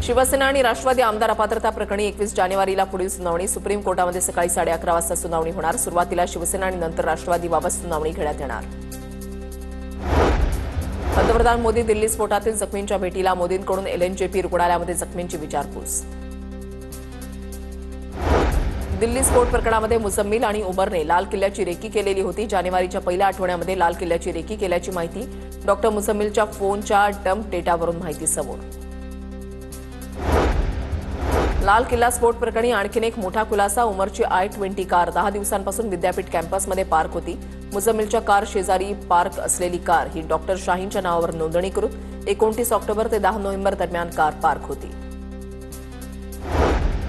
शिवसेना आणि राष्ट्रवादी आमदार अपात्रता प्रकरणी 21 जानेवारीला पुढील सुनावणी सुप्रीम कोर्टामध्ये सकाळी 11:30 वाजता सुनावणी होणार। सुरुवातीला शिवसेना आणि नंतर राष्ट्रवादीबाबत सुनावणी घेण्यात येणार। पंतप्रधान मोदी दिल्ली स्फोटातील जखमींच्या भेटीला मोदींकडून एलएनजेपी रुग्णालयामध्ये जखमींची विचारपूस। दिल्ली स्फोट प्रकरणामध्ये मुझम्मिल आणि उमरने लाल किल्ल्याची रेकी केलेली होती। जानेवारीच्या पहिल्या आठवड्यामध्ये लाल किल्ल्याची रेकी केल्याची माहिती डॉक्टर मुझम्मिलच्या फोनच्या डंप डेटावरून माहिती समोर। लाल किल्ला स्फोट प्रकरणी आणखीन एक मोठा खुलासा। उमरची I-20 कार 10 दिवसांपासून विद्यापीठ कॅम्पसमध्ये पार्क होती। मुझम्मिलच्या कार शेजारी पार्क असलेली कार ही डॉक्टर शाहीनच्या नावावर नोंदणीकृत 29 ऑक्टोबर ते 10 नोव्हेंबर दरम्यान कार पार्क होती।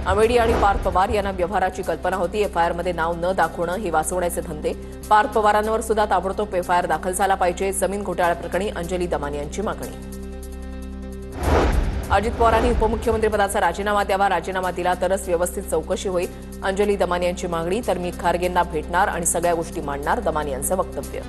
अमेडी आणि पार्थ पवार यांना व्यवहाराची कल्पना होती। एफआयआरमध्ये नाव न दाखवणं हे वाचवण्याचे धंदे। पार्थ पवारांवर सुद्धा ताबडतोब एफआयआर दाखल झाला पाहिजे। जमीन घोटाळ्याप्रकरणी अंजली दमानी यांची मागणी। अजित पवारांनी उपमुख्यमंत्रीपदाचा राजीनामा द्यावा। राजीनामा दिला तरच व्यवस्थित चौकशी होईल। अंजली दमानी यांची मागणी। तर मी खारगेंना भेटणार आणि सगळ्या गोष्टी मांडणार, दमानी यांचं वक्तव्य।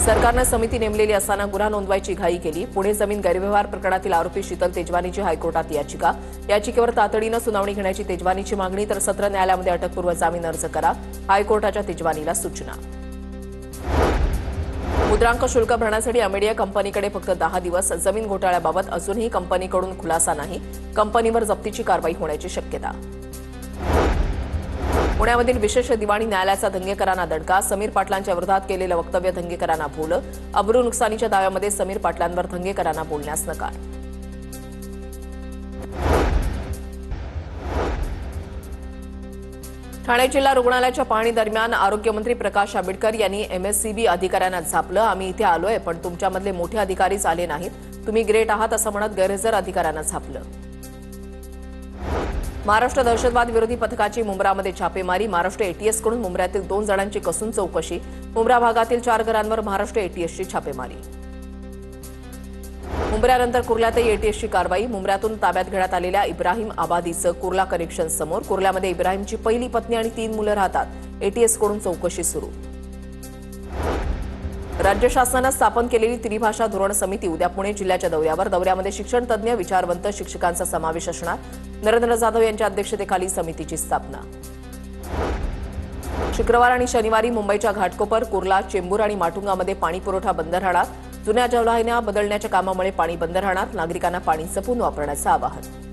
सरकारनं समिती नेमलेली असताना गुन्हा नोंदवायची घाई केली। पुणे जमीन गैरव्यवहार प्रकरणातील आरोपी शीतल तेजवानीची हायकोर्टात याचिका। याचिकेवर तातडीनं सुनावणी घेण्याची तेजवानीची मागणी। तर सत्र न्यायालयामध्ये अटकपूर्व जामीन अर्ज करा, हायकोर्टाच्या तेजवानीला सूचना। मुद्रांक शुल्क भरण्यासाठी अमेडिया कंपनीकडे फक्त 10 दिवस। जमीन घोटाळ्याबाबत अजूनही कंपनीकडून खुलासा नाही। कंपनीवर जप्तीची कारवाई होण्याची शक्यता। पुण्यामधील विशेष दिवाणी न्यायालयाचा धंगेकरांना दणका। समीर पाटलांच्या विरोधात केलेलं वक्तव्य धंगेकरांना भोवलं। अब्रू नुकसानीच्या दाव्यामध्ये समीर पाटलांवर धंगेकरांना बोलण्यास नकार। ठाणे जिल्हा रुग्णालयाच्या पाहणी दरम्यान आरोग्यमंत्री प्रकाश आंबेडकर यांनी MSCB अधिकाऱ्यांना झापलं। आम्ही इथे आलोय पण तुमच्यामधले मोठे अधिकारीच आले नाहीत, तुम्ही ग्रेट आहात असं म्हणत गैरहजर अधिकाऱ्यांना झापलं। महाराष्ट्र दहशतवाद विरोधी पथकाची मुंब्रामध्ये छापेमारी। महाराष्ट्र ATS कडून मुंब्र्यातील 2 जणांची कसून चौकशी। मुंब्रा भागातील 4 घरांवर महाराष्ट्र ATSची छापेमारी। मुंब्र्यानंतर कुर्ल्यातही ATSची कारवाई। मुंब्र्यातून ताब्यात घेण्यात आलेल्या इब्राहिम आबादीचं कुर्ला कनेक्शन समोर। कुर्ल्यामध्ये इब्राहिमची पहिली पत्नी आणि 3 मुलं राहतात। ATS कडून चौकशी सुरू। राज्य शासनानं स्थापन केलेली त्रिभाषा धोरण समिती उद्या पुणे जिल्ह्याच्या दौऱ्यामध्ये शिक्षण तज्ज्ञ विचारवंत शिक्षकांचा समावेश असणार। नरेंद्र जाधव यांच्या अध्यक्षतेखाली समितीची स्थापना। शुक्रवार आणि शनिवारी मुंबईच्या घाटकोपर, कुर्ला, चेंबूर आणि माटुंगामध्ये पाणी पुरवठा बंद राहणार। जुन्या जलवाहिन्या बदलण्याच्या कामामुळे पाणी बंद राहणार। नागरिकांना पाणी जपून वापरण्याचं आवाहन।